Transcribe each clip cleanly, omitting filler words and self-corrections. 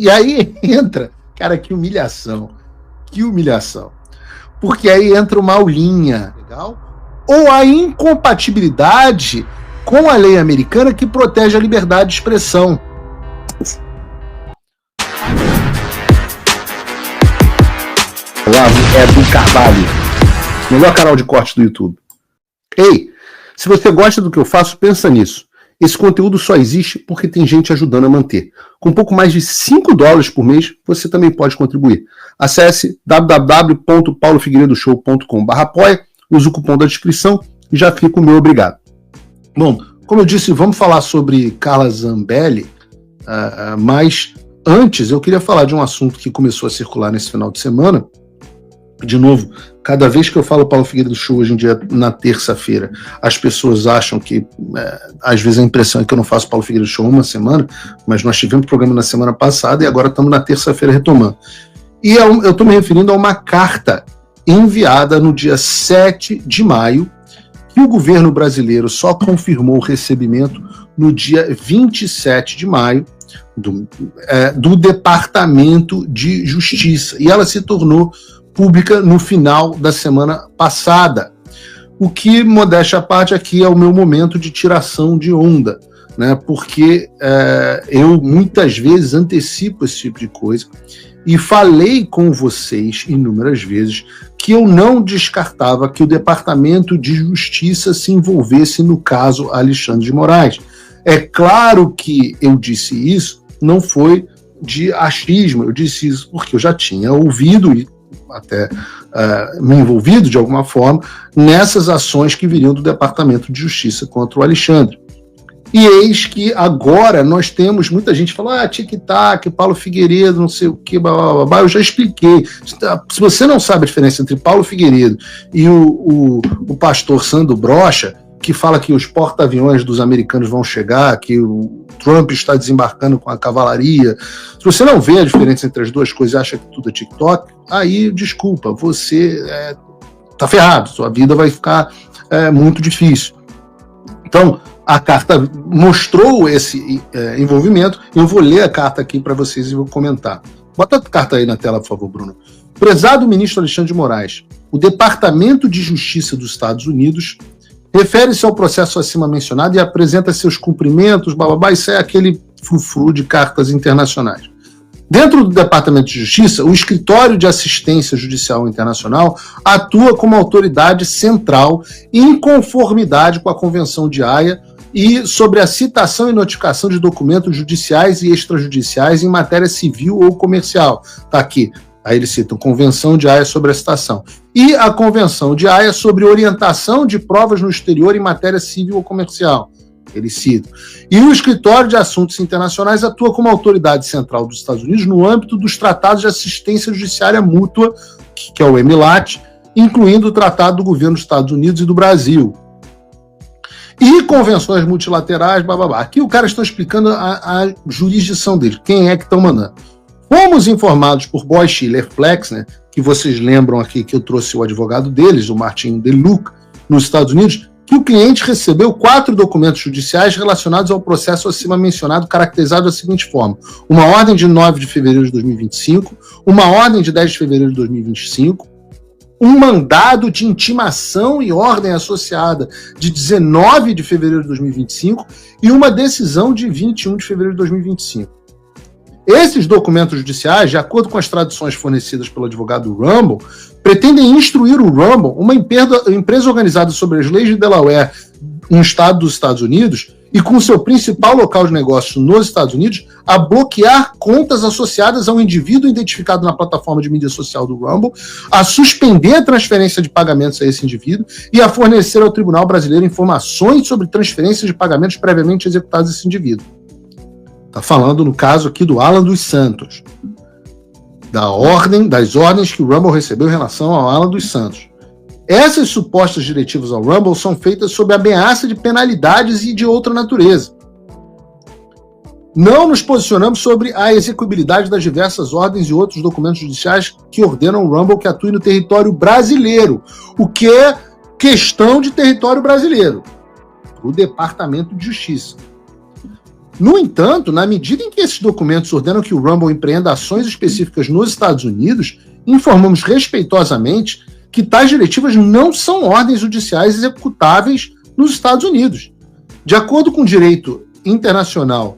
E aí entra, cara, que humilhação. Que humilhação. Porque aí entra uma aulinha, legal? Ou a incompatibilidade com a lei americana que protege a liberdade de expressão. Olavo é do Carvalho, melhor canal de corte do YouTube. Ei, se você gosta do que eu faço, pensa nisso. Esse conteúdo só existe porque tem gente ajudando a manter. Com pouco mais de $5 por mês, você também pode contribuir. Acesse www.paulofigueiredoshow.com/apoia, use o cupom da descrição e já fica o meu obrigado. Bom, como eu disse, vamos falar sobre Carla Zambelli, mas antes eu queria falar de um assunto que começou a circular nesse final de semana. De novo, cada vez que eu falo Paulo Figueiredo Show hoje em dia, na terça-feira, as pessoas acham que, às vezes a impressão é que eu não faço Paulo Figueiredo Show uma semana, mas nós tivemos programa na semana passada e agora estamos na terça-feira retomando. E eu estou me referindo a uma carta enviada no dia 7 de maio, que o governo brasileiro só confirmou o recebimento no dia 27 de maio, do Departamento de Justiça. E ela se tornou pública no final da semana passada. O que, modéstia à parte, aqui é o meu momento de tiração de onda, né? Porque eu muitas vezes antecipo esse tipo de coisa e falei com vocês inúmeras vezes que eu não descartava que o Departamento de Justiça se envolvesse no caso Alexandre de Moraes. É claro que eu disse isso, não foi de achismo, eu disse isso porque eu já tinha ouvido e até me envolvido de alguma forma nessas ações que viriam do Departamento de Justiça contra o Alexandre. E eis que agora nós temos muita gente falando, tic-tac, Paulo Figueiredo, não sei o que, blá, blá, blá. Eu já expliquei. Se você não sabe a diferença entre Paulo Figueiredo e o pastor Sandro Brocha, que fala que os porta-aviões dos americanos vão chegar, que o Trump está desembarcando com a cavalaria. Se você não vê a diferença entre as duas coisas e acha que tudo é TikTok, aí, desculpa, você tá ferrado, sua vida vai ficar muito difícil. Então, a carta mostrou esse envolvimento, eu vou ler a carta aqui para vocês e vou comentar. Bota a carta aí na tela, por favor, Bruno. Prezado ministro Alexandre de Moraes, o Departamento de Justiça dos Estados Unidos refere-se ao processo acima mencionado e apresenta seus cumprimentos, bababá, isso é aquele frufru de cartas internacionais. Dentro do Departamento de Justiça, o Escritório de Assistência Judicial Internacional atua como autoridade central em conformidade com a Convenção de Haia e sobre a citação e notificação de documentos judiciais e extrajudiciais em matéria civil ou comercial. Está aqui. Aí eles citam Convenção de Haia sobre a citação. E a Convenção de Haia sobre orientação de provas no exterior em matéria civil ou comercial. Eles citam. E o Escritório de Assuntos Internacionais atua como autoridade central dos Estados Unidos no âmbito dos tratados de assistência judiciária mútua, que é o EMILAT, incluindo o Tratado do Governo dos Estados Unidos e do Brasil. E convenções multilaterais, bababá. Aqui o cara está explicando a jurisdição dele, quem é que estão mandando. Fomos informados por Boy Schiller Flexner, que vocês lembram aqui que eu trouxe o advogado deles, o Martin DeLuca, nos Estados Unidos, que o cliente recebeu 4 documentos judiciais relacionados ao processo acima mencionado, caracterizado da seguinte forma: uma ordem de 9 de fevereiro de 2025, uma ordem de 10 de fevereiro de 2025, um mandado de intimação e ordem associada de 19 de fevereiro de 2025 e uma decisão de 21 de fevereiro de 2025. Esses documentos judiciais, de acordo com as traduções fornecidas pelo advogado Rumble, pretendem instruir o Rumble, uma empresa organizada sobre as leis de Delaware, um estado dos Estados Unidos, e com seu principal local de negócios nos Estados Unidos, a bloquear contas associadas a um indivíduo identificado na plataforma de mídia social do Rumble, a suspender a transferência de pagamentos a esse indivíduo e a fornecer ao Tribunal Brasileiro informações sobre transferências de pagamentos previamente executados a esse indivíduo. Está falando, no caso aqui, do Alan dos Santos, das ordens que o Rumble recebeu em relação ao Alan dos Santos. Essas supostas diretivas ao Rumble são feitas sob ameaça de penalidades e de outra natureza. Não nos posicionamos sobre a execuibilidade das diversas ordens e outros documentos judiciais que ordenam o Rumble que atue no território brasileiro, o que é questão de território brasileiro, o Departamento de Justiça. No entanto, na medida em que esses documentos ordenam que o Rumble empreenda ações específicas nos Estados Unidos, informamos respeitosamente que tais diretivas não são ordens judiciais executáveis nos Estados Unidos. De acordo com o direito internacional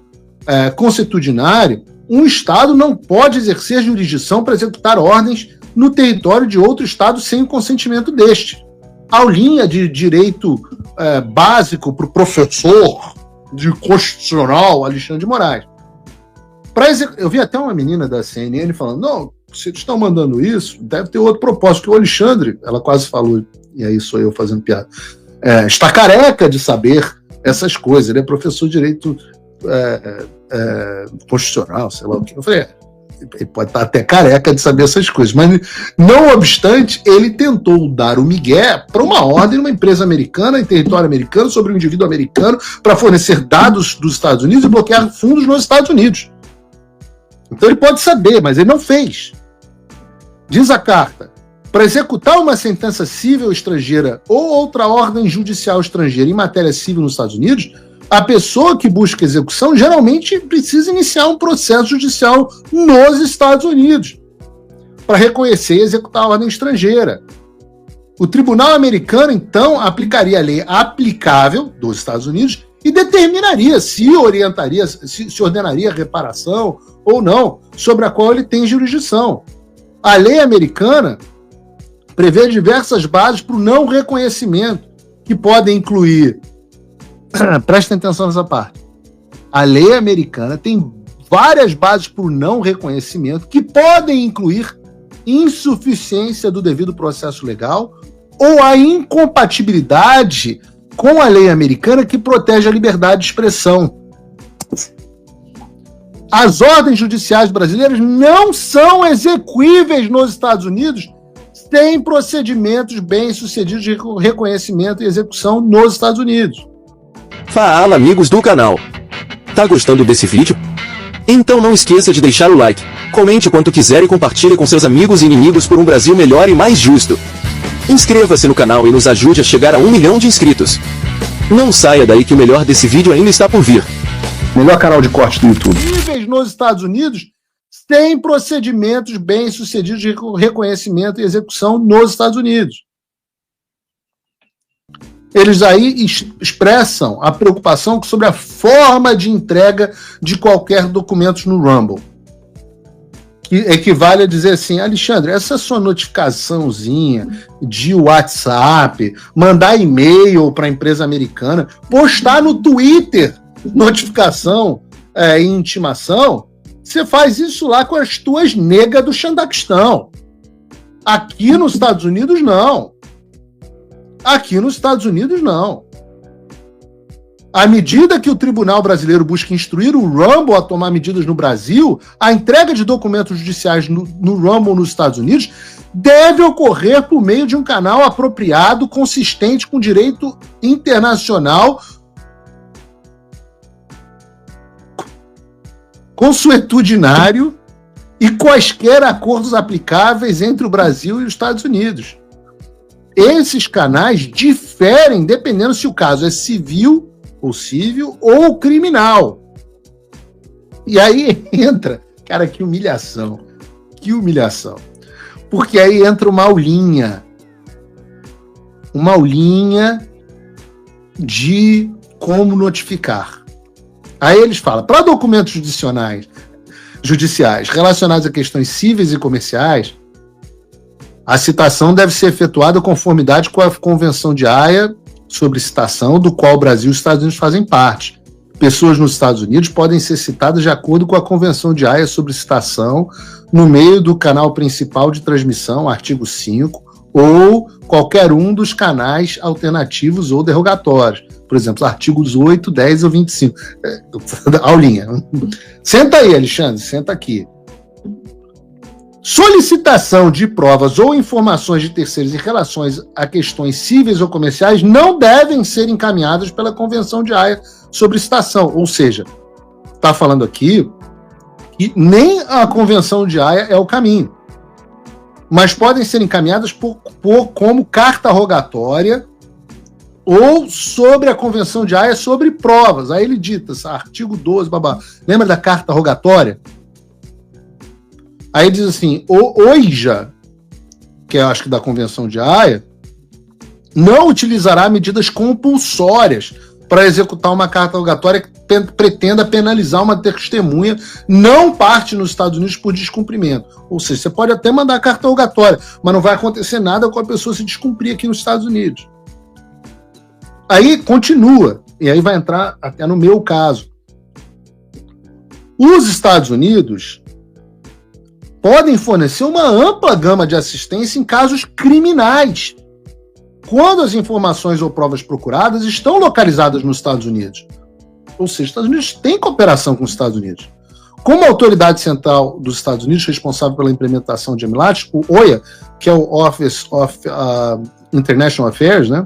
consuetudinário, um Estado não pode exercer jurisdição para executar ordens no território de outro Estado sem o consentimento deste. Aulinha de direito básico para o professor de constitucional Alexandre de Moraes. Eu vi até uma menina da CNN falando, não, se eles estão mandando isso, deve ter outro propósito, que o Alexandre, ela quase falou, e aí sou eu fazendo piada, está careca de saber essas coisas, ele é professor de direito constitucional, sei lá o que. Eu falei, ele pode estar até careca de saber essas coisas, mas não obstante, ele tentou dar o migué para uma ordem numa empresa americana, em território americano, sobre um indivíduo americano, para fornecer dados dos Estados Unidos e bloquear fundos nos Estados Unidos. Então ele pode saber, mas ele não fez. Diz a carta, para executar uma sentença civil estrangeira ou outra ordem judicial estrangeira em matéria civil nos Estados Unidos, a pessoa que busca execução geralmente precisa iniciar um processo judicial nos Estados Unidos para reconhecer e executar a ordem estrangeira. O tribunal americano, então, aplicaria a lei aplicável dos Estados Unidos e determinaria se ordenaria reparação ou não, sobre a qual ele tem jurisdição. A lei americana prevê diversas bases para o não reconhecimento, que podem incluir... Prestem atenção nessa parte. A lei americana tem várias bases para o não reconhecimento, que podem incluir insuficiência do devido processo legal ou a incompatibilidade com a lei americana que protege a liberdade de expressão. As ordens judiciais brasileiras não são execuíveis nos Estados Unidos sem procedimentos bem-sucedidos de reconhecimento e execução nos Estados Unidos. Fala, amigos do canal. Tá gostando desse vídeo? Então não esqueça de deixar o like, comente quanto quiser e compartilhe com seus amigos e inimigos por um Brasil melhor e mais justo. Inscreva-se no canal e nos ajude a chegar a 1 milhão de inscritos. Não saia daí que o melhor desse vídeo ainda está por vir. Melhor canal de corte do YouTube. Nos Estados Unidos, sem procedimentos bem-sucedidos de reconhecimento e execução nos Estados Unidos. Eles aí expressam a preocupação sobre a forma de entrega de qualquer documento no Rumble. Que equivale a dizer assim, Alexandre, essa sua notificaçãozinha de WhatsApp, mandar e-mail para a empresa americana, postar no Twitter notificação e intimação, você faz isso lá com as tuas negas do Xandaquistão. Aqui nos Estados Unidos, não. Aqui nos Estados Unidos, não. À medida que o Tribunal Brasileiro busca instruir o Rumble a tomar medidas no Brasil, a entrega de documentos judiciais no Rumble nos Estados Unidos deve ocorrer por meio de um canal apropriado, consistente com o direito internacional, consuetudinário e quaisquer acordos aplicáveis entre o Brasil e os Estados Unidos. Esses canais diferem dependendo se o caso é civil ou criminal. E aí entra, cara, que humilhação. Que humilhação. Porque aí entra uma aulinha de como notificar. Aí eles falam, para documentos judiciais relacionados a questões cíveis e comerciais, a citação deve ser efetuada em conformidade com a Convenção de Haia sobre citação, do qual o Brasil e os Estados Unidos fazem parte. Pessoas nos Estados Unidos podem ser citadas de acordo com a Convenção de Haia sobre citação no meio do canal principal de transmissão, artigo 5, ou qualquer um dos canais alternativos ou derrogatórios. Por exemplo, os artigos 8, 10 ou 25. Aulinha. Senta aí, Alexandre, senta aqui. Solicitação de provas ou informações de terceiros em relação a questões cíveis ou comerciais não devem ser encaminhadas pela Convenção de Haia sobre citação. Ou seja, está falando aqui que nem a Convenção de Haia é o caminho, mas podem ser encaminhadas como carta rogatória ou sobre a Convenção de Haia sobre provas. Aí ele dita, artigo 12, babá. Lembra da carta rogatória? Aí diz assim, o OIJA, que é, acho que da Convenção de Haia, não utilizará medidas compulsórias para executar uma carta rogatória que pretenda penalizar uma testemunha não parte nos Estados Unidos por descumprimento. Ou seja, você pode até mandar a carta rogatória, mas não vai acontecer nada com a pessoa se descumprir aqui nos Estados Unidos. Aí continua, e aí vai entrar até no meu caso. Os Estados Unidos podem fornecer uma ampla gama de assistência em casos criminais, quando as informações ou provas procuradas estão localizadas nos Estados Unidos. Ou seja, os Estados Unidos têm cooperação com os Estados Unidos. Como a autoridade central dos Estados Unidos, responsável pela implementação de EMILAT, o OIA, que é o Office of International Affairs, né,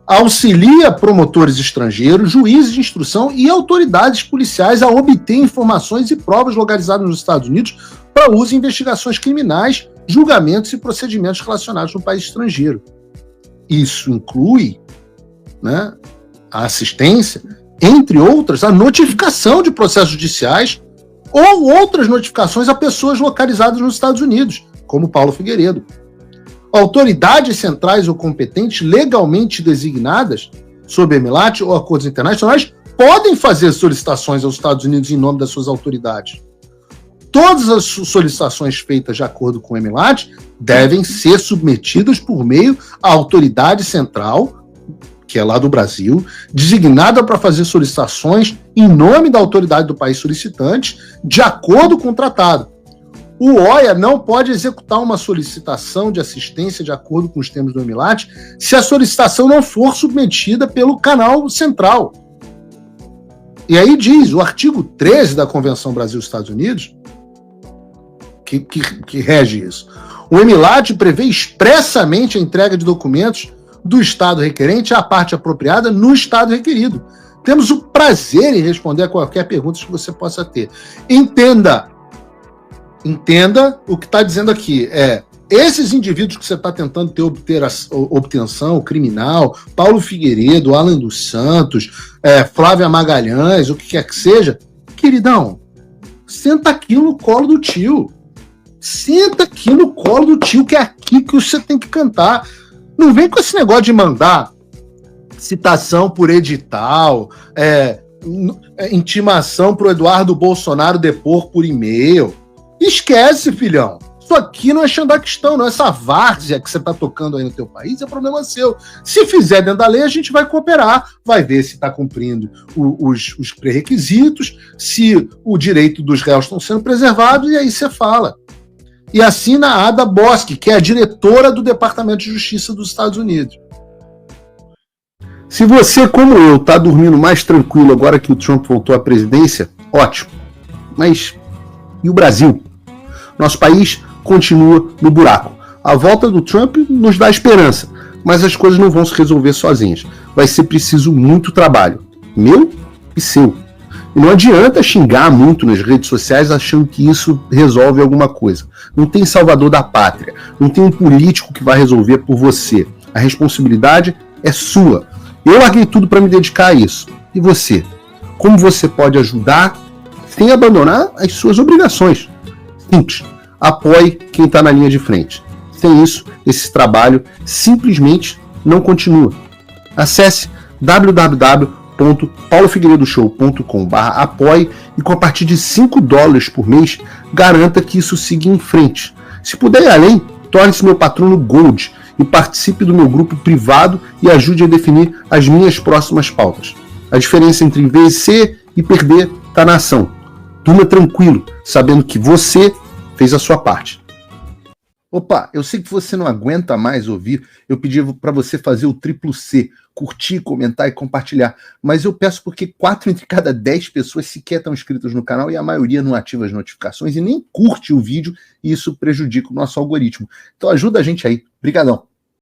auxilia promotores estrangeiros, juízes de instrução e autoridades policiais a obter informações e provas localizadas nos Estados Unidos para uso em investigações criminais, julgamentos e procedimentos relacionados no país estrangeiro. Isso inclui, né, a assistência, entre outras, a notificação de processos judiciais ou outras notificações a pessoas localizadas nos Estados Unidos, como Paulo Figueiredo. Autoridades centrais ou competentes legalmente designadas sob EMILAT ou acordos internacionais podem fazer solicitações aos Estados Unidos em nome das suas autoridades. Todas as solicitações feitas de acordo com o EMILAT devem ser submetidas por meio à autoridade central, que é lá do Brasil, designada para fazer solicitações em nome da autoridade do país solicitante, de acordo com o tratado. O OIA não pode executar uma solicitação de assistência de acordo com os termos do EMILAT se a solicitação não for submetida pelo canal central. E aí diz, o artigo 13 da Convenção Brasil-Estados Unidos, que rege isso. O EMILAT prevê expressamente a entrega de documentos do Estado requerente à parte apropriada no Estado requerido. Temos o prazer em responder a qualquer pergunta que você possa ter. Entenda o que está dizendo aqui. Esses indivíduos que você está tentando obter obtenção criminal, Paulo Figueiredo, Alan dos Santos, Flávia Magalhães, o que quer que seja, queridão, senta aqui no colo do tio. Senta aqui no colo do tio, que é aqui que você tem que cantar. Não vem com esse negócio de mandar citação por edital, intimação para o Eduardo Bolsonaro depor por e-mail. Esquece, filhão. Isso aqui não é xandaquistão, não. Essa várzea que você está tocando aí no teu país é problema seu. Se fizer dentro da lei, a gente vai cooperar, vai ver se está cumprindo os pré-requisitos, se o direito dos réus estão sendo preservados, e aí você fala. E assina a Ada Bosque, que é a diretora do Departamento de Justiça dos Estados Unidos. Se você, como eu, está dormindo mais tranquilo agora que o Trump voltou à presidência, ótimo. Mas e o Brasil? Nosso país continua no buraco. A volta do Trump nos dá esperança, mas as coisas não vão se resolver sozinhas. Vai ser preciso muito trabalho, meu e seu. E não adianta xingar muito nas redes sociais achando que isso resolve alguma coisa. Não tem salvador da pátria, não tem um político que vai resolver por você. A responsabilidade é sua. Eu larguei tudo para me dedicar a isso. E você? Como você pode ajudar sem abandonar as suas obrigações? Simples. Apoie quem está na linha de frente. Sem isso, esse trabalho simplesmente não continua. Acesse www.paulofigueiredoshow.com/apoie e com a partir de $5 por mês, garanta que isso siga em frente. Se puder ir além, torne-se meu patrono Gold e participe do meu grupo privado e ajude a definir as minhas próximas pautas. A diferença entre vencer e perder está na ação. Durma tranquilo, sabendo que você fez a sua parte. Opa, eu sei que você não aguenta mais ouvir, eu pedi para você fazer o triplo C, curtir, comentar e compartilhar, mas eu peço porque 4 entre cada 10 pessoas sequer estão inscritas no canal e a maioria não ativa as notificações e nem curte o vídeo e isso prejudica o nosso algoritmo. Então ajuda a gente aí. Obrigadão.